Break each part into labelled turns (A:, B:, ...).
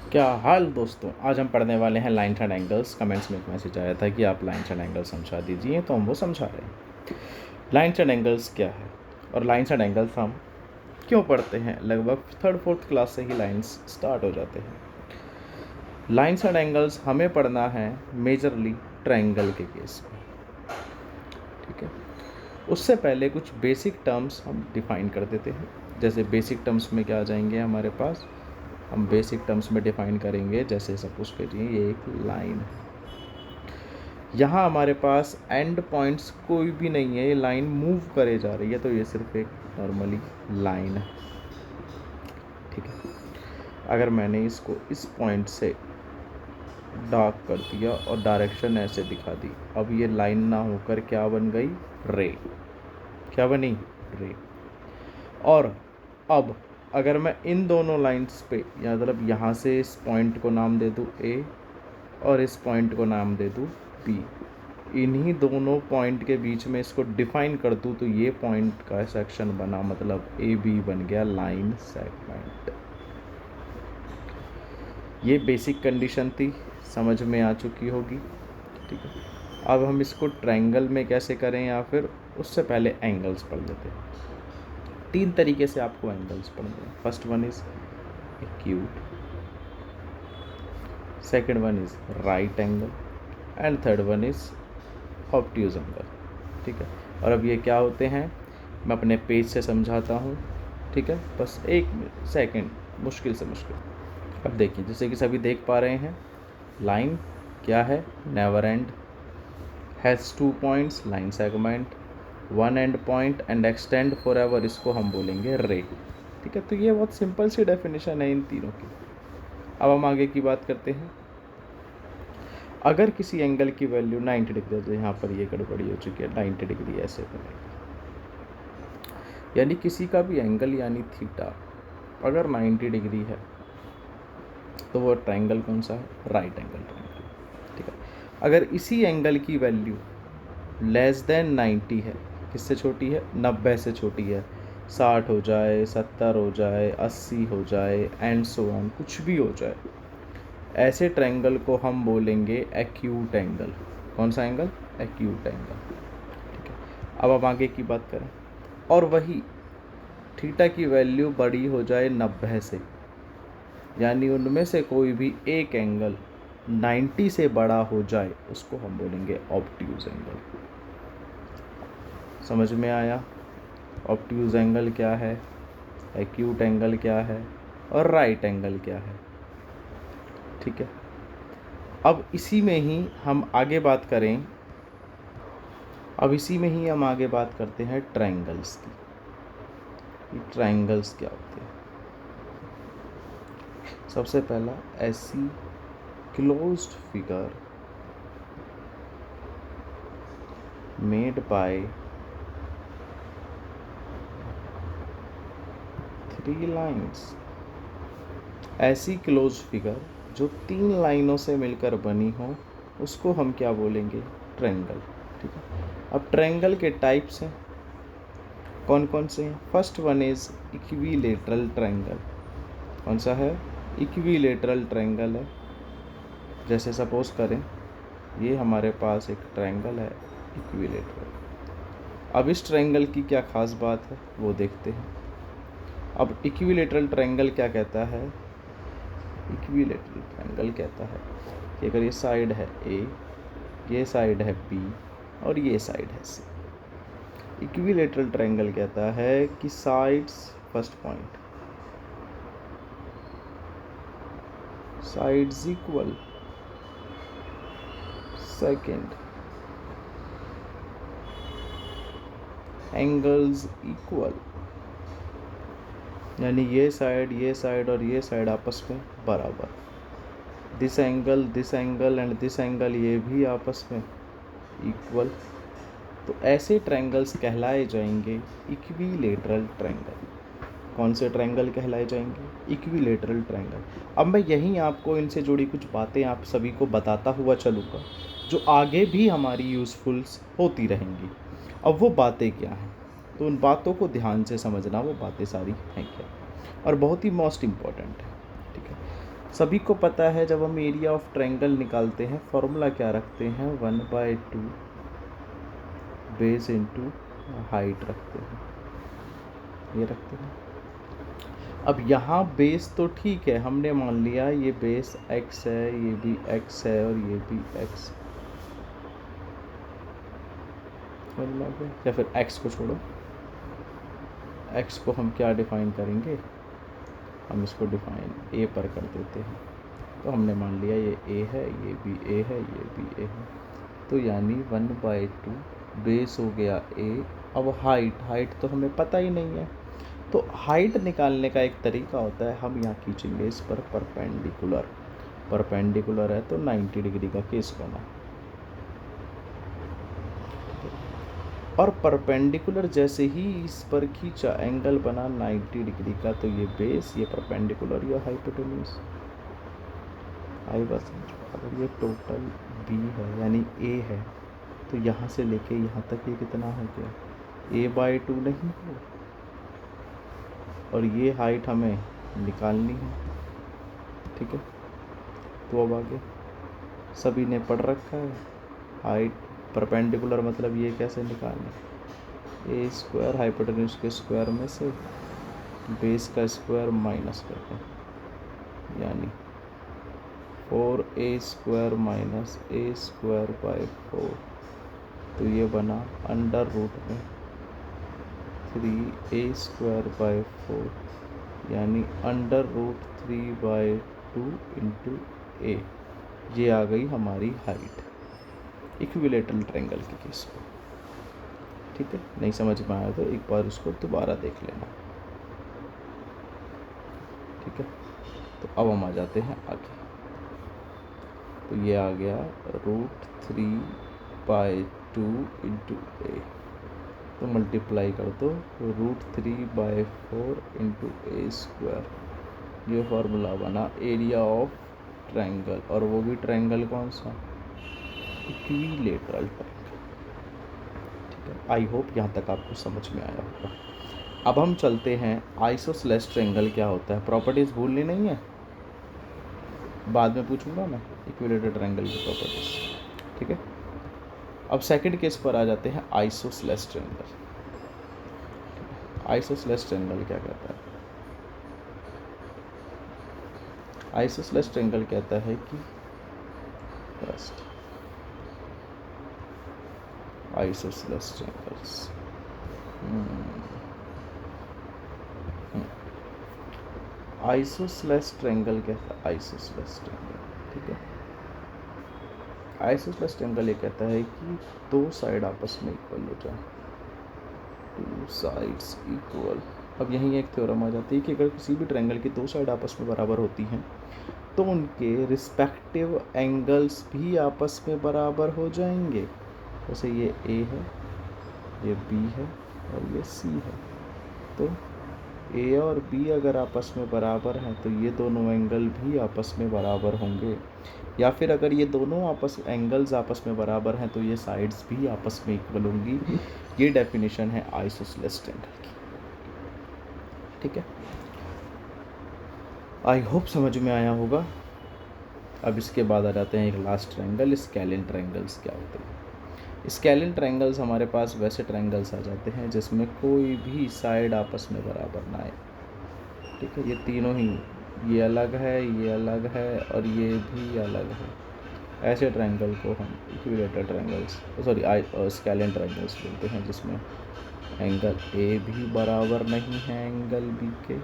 A: क्या हाल दोस्तों, आज हम पढ़ने वाले हैं लाइन्स एंड एंगल्स। कमेंट्स में एक मैसेज आया था कि आप लाइन्स एंड एंगल्स समझा दीजिए, तो हम वो समझा रहे हैं। लाइन्स एंड एंगल्स क्या है और लाइन्स एंड एंगल्स हम क्यों पढ़ते हैं। लगभग थर्ड फोर्थ क्लास से ही लाइन्स स्टार्ट हो जाते हैं। लाइन्स एंड एंगल्स हमें पढ़ना है मेजरली ट्रायंगल के केस में, ठीक है। उससे पहले कुछ बेसिक टर्म्स हम डिफाइन कर देते हैं। जैसे बेसिक टर्म्स में क्या आ जाएंगे हमारे पास, हम बेसिक टर्म्स में डिफाइन करेंगे। जैसे सपोज करिए ये एक लाइन है, यहाँ हमारे पास एंड पॉइंट्स कोई भी नहीं है, ये लाइन मूव करे जा रही है, तो ये सिर्फ एक नॉर्मली लाइन है, ठीक है। अगर मैंने इसको इस पॉइंट से डार्क कर दिया और डायरेक्शन ऐसे दिखा दी, अब ये लाइन ना होकर क्या बन गई, रे। क्या बनी, रे। और अब अगर मैं इन दोनों लाइंस पे, या मतलब यहाँ से इस पॉइंट को नाम दे दूँ ए और इस पॉइंट को नाम दे दूँ बी, इन्हीं दोनों पॉइंट के बीच में इसको डिफाइन कर दूँ, तो ये पॉइंट का सेक्शन बना, मतलब ए बी बन गया लाइन सेगमेंट। ये बेसिक कंडीशन थी, समझ में आ चुकी होगी, ठीक है। अब हम इसको ट्रायंगल में कैसे करें, या फिर उससे पहले एंगल्स पढ़ लेते हैं। 3 तरीके से आपको एंगल्स पढ़ने हैं। First one is acute, second one is right angle and third one is obtuse angle, ठीक है। और अब ये क्या होते हैं, मैं अपने पेज से समझाता हूँ, ठीक है। बस एक सेकंड, मुश्किल से मुश्किल। अब देखिए, जैसे कि सभी देख पा रहे हैं, लाइन क्या है, never and, has 2 points, line segment, 1 and point and extend for ever, इसको हम बोलेंगे रे, ठीक है। तो ये बहुत सिंपल सी डेफिनेशन है इन तीनों की। अब हम आगे की बात करते हैं। अगर किसी एंगल की वैल्यू 90 डिग्री, तो यहाँ पर ये गड़बड़ी हो चुकी है, 90 डिग्री ऐसे बनेगा, यानी किसी का भी एंगल यानी थीटा अगर 90 डिग्री है, तो वो ट्रायंगल कौन सा है, राइट एंगल ट्रायंगल, ठीक है। अगर इसी एंगल की वैल्यू लेस देन 90 है, किससे छोटी है, 90 से छोटी है, 60 हो जाए, 70 हो जाए, 80 हो जाए एंड सो ऑन, कुछ भी हो जाए, ऐसे ट्रायंगल को हम बोलेंगे एक्यूट एंगल। कौन सा एंगल, एक्यूट एंगल, ठीक है। अब हम आगे की बात करें, और वही थीटा की वैल्यू बड़ी हो जाए 90 से, यानी उनमें से कोई भी एक एंगल 90 से बड़ा हो जाए, उसको हम बोलेंगे ऑब्ट्यूज एंगल। समझ में आया, ऑब्ट्यूज एंगल क्या है, एक्यूट एंगल क्या है, और राइट एंगल क्या है, ठीक है। अब इसी में ही हम आगे बात करें, अब इसी में ही हम आगे बात करते हैं ट्रायंगल्स की। ट्रायंगल्स क्या होते हैं। सबसे पहला, ऐसी closed figure made by 3 lines. ऐसी क्लोज फिगर जो 3 लाइनों से मिलकर बनी हो, उसको हम क्या बोलेंगे, ट्रायंगल, ठीक है। अब ट्रायंगल के टाइप्स हैं, कौन कौन से हैं। First one is equilateral triangle. कौन सा है, इक्विलेटरल ट्रायंगल है। जैसे सपोज करें ये हमारे पास एक ट्रायंगल है इक्विलेटरल। अब इस ट्रायंगल की क्या खास बात है वो देखते हैं। अब इक्विलेटरल ट्रायंगल क्या कहता है, इक्विलेटरल ट्रायंगल कहता है कि अगर ये साइड है ए, ये साइड है बी और ये साइड है सी। इक्विलेटरल ट्रायंगल कहता है कि sides, first point, sides equal, second, angles equal, यानी ये साइड और ये साइड आपस में बराबर, this angle and this angle ये भी आपस में इक्वल। तो ऐसे ट्रायंगल्स कहलाए जाएंगे इक्विलेटरल ट्रायंगल। कौन से ट्रायंगल कहलाए जाएंगे, इक्विलेटरल ट्रायंगल। अब मैं यहीं आपको इनसे जुड़ी कुछ बातें आप सभी को बताता हुआ चलूँगा, जो आगे भी हमारी यूज़फुल होती रहेंगी। अब वो बातें क्या हैं, तो उन बातों को ध्यान से समझना, वो बातें सारी हैं क्या, और बहुत ही मोस्ट इम्पॉर्टेंट है, ठीक है। सभी को पता है जब हम एरिया ऑफ ट्रायंगल निकालते हैं फॉर्मूला क्या रखते हैं, 1/2 बेस इंटू हाइट रखते हैं, ये रखते हैं। अब यहाँ बेस तो ठीक है, हमने मान लिया ये बेस x है, ये भी x है और ये भी x, या फिर x को छोड़ो, x को हम क्या डिफाइन करेंगे, हम इसको डिफाइन a पर कर देते हैं। तो हमने मान लिया ये a है, ये भी a है, ये भी a है, तो यानी 1/2 बेस हो गया a। अब हाइट तो हमें पता ही नहीं है, तो हाइट निकालने का एक तरीका होता है, हम यहाँ खींचेंगे इस पर परपेंडिकुलर है तो 90 डिग्री का केस बना, और परपेंडिकुलर जैसे ही इस पर खींचा एंगल बना 90 डिग्री का, तो ये बेस, ये परपेंडिकुलर, ये हाइपोटेन्यूज। आई बस, अगर ये टोटल b है यानी a है, तो यहाँ से लेके यहाँ तक ये कितना हो गया, a/2 नहीं है, और ये हाइट हमें निकालनी है, ठीक है। तो अब आगे सभी ने पढ़ रखा है, हाइट परपेंडिकुलर मतलब ये कैसे निकालना, a स्क्वायर हाइपोटेन्यूज के स्क्वायर में से बेस का स्क्वायर माइनस करते हैं, यानी 4a स्क्वायर माइनस a²/4, तो ये बना अंडर रूट में 3a²/4, यानी अंडर रूट 3/2 इंटू a। ये आ गई हमारी हाइट इक्विलेटरल ट्रायंगल के केस पर, ठीक है। नहीं समझ में आया तो एक बार उसको दोबारा देख लेना, ठीक है। तो अब हम आ जाते हैं आगे, तो ये आ गया √3/2 इंटू a, तो मल्टीप्लाई कर दो √3/4 इंटू a², ये फार्मूला बना एरिया ऑफ ट्रायंगल, और वो भी ट्रायंगल कौन सा, इक्विलेटरल ट्रायंगल, ठीक है। आई होप यहाँ तक आपको समझ में आया होगा। अब हम चलते हैं आइसोसेलेस ट्रायंगल क्या होता है, प्रॉपर्टीज़ भूलनी नहीं है, बाद में पूछूंगा मैं इक्विलेटरल ट्रायंगल की प्रॉपर्टीज़, ठीक है। अब सेकंड केस पर आ जाते हैं, आइसोसेलेस ट्रायंगल। आइसोसेलेस ट्रायंगल क्या कहता है, आइसोसेलेस ट्रायंगल कहता है कि first isosceles triangles, isosceles triangle कहता है, आइसोसेलेस ट्रायंगल, ठीक है। आइसोसेलेस ट्रायंगल ये कहता है कि दो साइड आपस में इक्वल हो जाए, टू साइड्स इक्वल। अब यहीं एक थ्योरम आ जाती है कि अगर किसी भी ट्रायंगल की दो साइड आपस में बराबर होती हैं तो उनके रिस्पेक्टिव एंगल्स भी आपस में बराबर हो जाएंगे। जैसे ये A है, ये B है और ये C है, तो A और B अगर आपस में बराबर हैं तो ये दोनों एंगल भी आपस में बराबर होंगे, या फिर अगर ये दोनों एंगल्स आपस में बराबर हैं तो ये साइड्स भी आपस में इक्वल होंगी। ये डेफिनेशन है आइसोसेलेस ट्रायंगल की, ठीक है। आई होप समझ में आया होगा। अब इसके बाद आ जाते हैं एक लास्ट ट्रायंगल, स्केलिन ट्रायंगल्स क्या होते हैं। स्केलिन ट्रायंगल्स हमारे पास वैसे ट्रायंगल्स आ जाते हैं जिसमें कोई भी साइड आपस में बराबर ना आए, ठीक है। ये तीनों ही, ये अलग है, ये अलग है और ये भी अलग है, ऐसे ट्रायंगल को हम इक्विलेटरल ट्रायंगल्स स्केलिन ट्रायंगल्स बोलते हैं, जिसमें एंगल A भी बराबर नहीं है एंगल B के,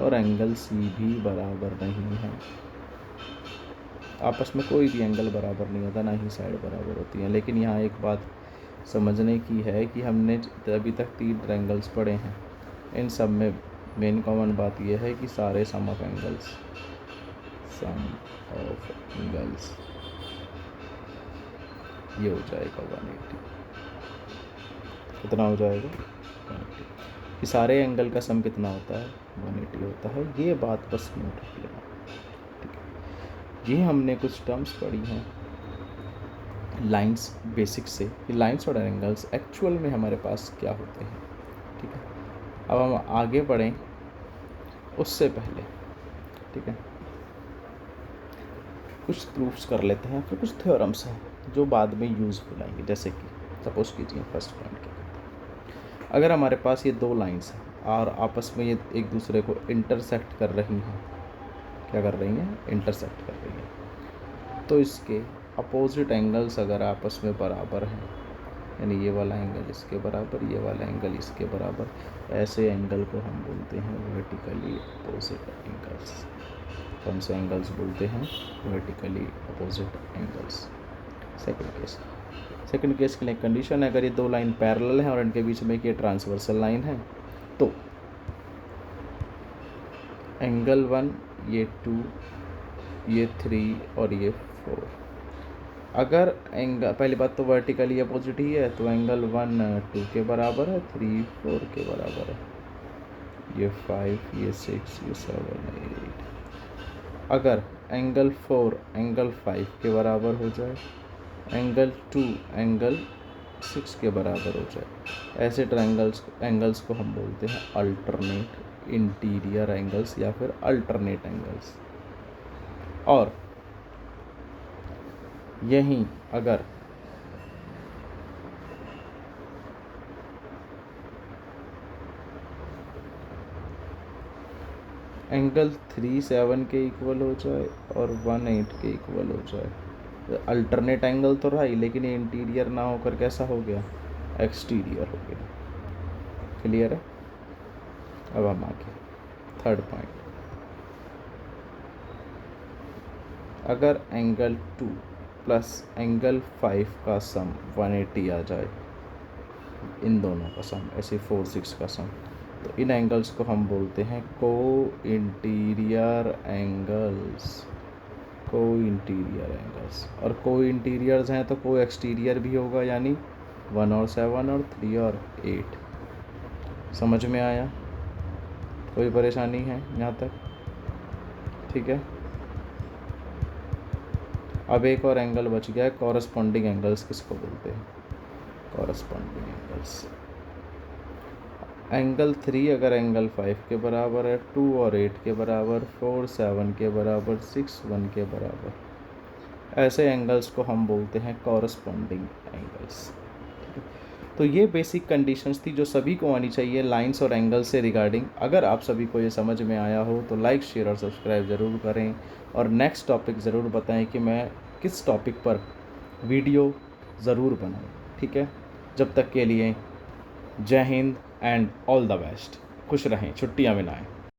A: और एंगल C भी बराबर नहीं है। आपस में कोई भी एंगल बराबर नहीं होता, ना ही साइड बराबर होती है। लेकिन यहाँ एक बात समझने की है कि हमने अभी तक 3 ट्रायंगल्स पढ़े हैं, इन सब में मेन कॉमन बात यह है कि सारे सम ऑफ एंगल्स ये हो जाएगा 180। कितना हो जाएगा, 180। कि सारे एंगल का सम कितना होता है, 180 होता है। ये बात बस नोट रख लेना, ठीक है। ये हमने कुछ टर्म्स पढ़ी हैं लाइंस बेसिक से, लाइंस और एंगल्स एक्चुअल में हमारे पास क्या होते हैं, ठीक है। अब हम आगे बढ़ें उससे पहले, ठीक है, कुछ प्रूफ्स कर लेते हैं, फिर कुछ थ्योरम्स हैं जो बाद में यूज़फुल आएंगे। जैसे कि सपोज कीजिए फर्स्ट पॉइंट क्या कहते हैं, अगर हमारे पास ये दो लाइंस हैं और आपस में ये एक दूसरे को इंटरसेक्ट कर रही हैं, क्या कर रही हैं, इंटरसेक्ट कर रही हैं, तो इसके अपोजिट एंगल्स अगर आपस में बराबर हैं, यानी ये वाला एंगल इसके बराबर, ये वाला एंगल इसके बराबर, ऐसे एंगल को हम बोलते हैं वर्टिकली अपोजिट एंगल्स। कौन से एंगल्स बोलते हैं, vertically opposite angles. Second case के लिए कंडीशन है, अगर ये दो लाइन पैरेलल हैं और इनके बीच में एक ये ट्रांसवर्सल लाइन है, तो एंगल 1 ये 2 ये 3 और ये 4, अगर एंगल, पहली बात तो वर्टिकली अपोजिट ही है, तो एंगल 1 2 के बराबर है, 3 4 के बराबर है, ये 5 ये 6 ये 7 8। अगर एंगल 4 एंगल 5 के बराबर हो जाए, एंगल 2 एंगल 6 के बराबर हो जाए, ऐसे एंगल्स को हम बोलते हैं अल्टरनेट इंटीरियर एंगल्स या फिर अल्टरनेट एंगल्स। और यहीं अगर एंगल 3 7 के इक्वल हो जाए और 1 8 के इक्वल हो जाए, तो अल्टरनेट एंगल तो रहा ही, लेकिन ये इंटीरियर ना होकर कैसा हो गया, एक्सटीरियर हो गया। क्लियर है। अब हम आगे थर्ड पॉइंट, अगर एंगल 2 प्लस एंगल 5 का सम 180 आ जाए, इन दोनों का सम, ऐसे 4 6 का सम, तो इन एंगल्स को हम बोलते हैं को इंटीरियर एंगल्स। को इंटीरियर एंगल्स, और को इंटीरियर्स हैं तो को एक्सटीरियर भी होगा, यानी 1 और 7 और 3 और 8। समझ में आया, कोई परेशानी है यहाँ तक, ठीक है। अब एक और एंगल बच गया है, कॉरस्पॉन्डिंग एंगल्स किसको बोलते हैं, कॉरस्पॉन्डिंग एंगल्स। एंगल 3 अगर एंगल 5 के बराबर है, 2 और 8 के बराबर, 4 7 के बराबर, 6 1 के बराबर, ऐसे एंगल्स को हम बोलते हैं कॉरस्पॉन्डिंग एंगल्स। तो ये बेसिक कंडीशंस थी जो सभी को आनी चाहिए लाइंस और एंगल्स से रिगार्डिंग। अगर आप सभी को ये समझ में आया हो तो लाइक शेयर और सब्सक्राइब ज़रूर करें, और नेक्स्ट टॉपिक ज़रूर बताएं कि मैं किस टॉपिक पर वीडियो ज़रूर बनाऊं, ठीक है। जब तक के लिए जय Hind and all the best. खुश रहें, छुट्टियां मनाएं।